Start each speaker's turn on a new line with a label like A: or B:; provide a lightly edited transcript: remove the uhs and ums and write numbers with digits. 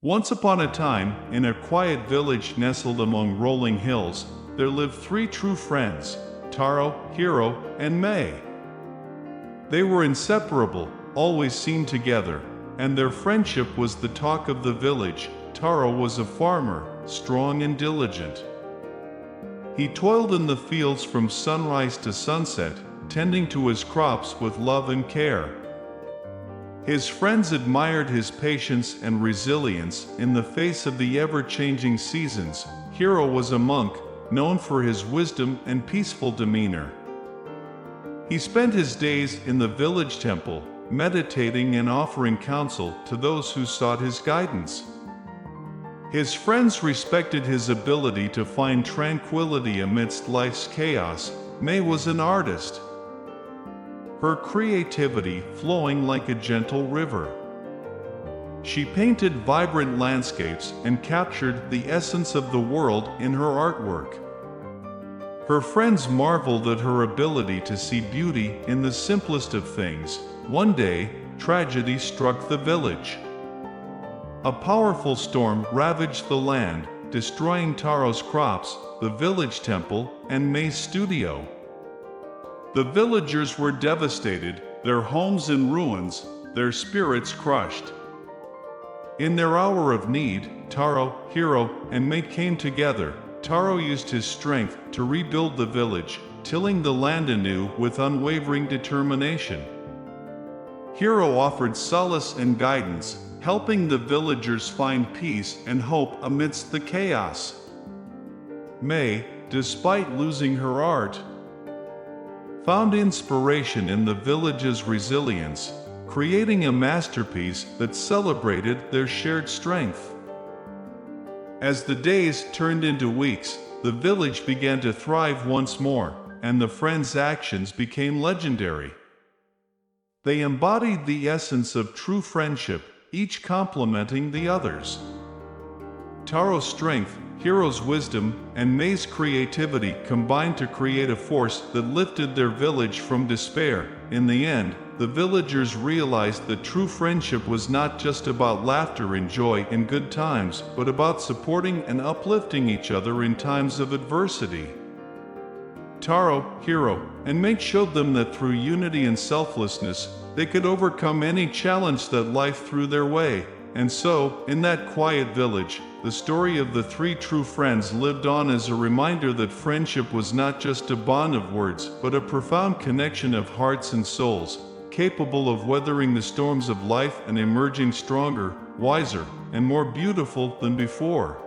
A: Once upon a time, in a quiet village nestled among rolling hills, there lived three true friends, Taro, Hiro, and May. They were inseparable, always seen together, and their friendship was the talk of the village. Taro was a farmer, strong and diligent. He toiled in the fields from sunrise to sunset, tending to his crops with love and care. His friends admired his patience and resilience in the face of the ever-changing seasons. Hiro was a monk, known for his wisdom and peaceful demeanor. He spent his days in the village temple, meditating and offering counsel to those who sought his guidance. His friends respected his ability to find tranquility amidst life's chaos. May was an artist, her creativity flowing like a gentle river. She painted vibrant landscapes and captured the essence of the world in her artwork. Her friends marveled at her ability to see beauty in the simplest of things. One day, tragedy struck the village. A powerful storm ravaged the land, destroying Taro's crops, the village temple, and May's studio. The villagers were devastated, their homes in ruins, their spirits crushed. In their hour of need, Taro, Hiro, and May came together. Taro used his strength to rebuild the village, tilling the land anew with unwavering determination. Hiro offered solace and guidance, helping the villagers find peace and hope amidst the chaos. May, despite losing her art, found inspiration in the village's resilience, creating a masterpiece that celebrated their shared strength. As the days turned into weeks, the village began to thrive once more, and the friends' actions became legendary. They embodied the essence of true friendship, each complementing the others. Taro's strength, Hiro's wisdom, and May's creativity combined to create a force that lifted their village from despair. In the end, the villagers realized that true friendship was not just about laughter and joy in good times, but about supporting and uplifting each other in times of adversity. Taro, Hiro, and May showed them that through unity and selflessness, they could overcome any challenge that life threw their way. And so, in that quiet village, the story of the three true friends lived on as a reminder that friendship was not just a bond of words, but a profound connection of hearts and souls, capable of weathering the storms of life and emerging stronger, wiser, and more beautiful than before.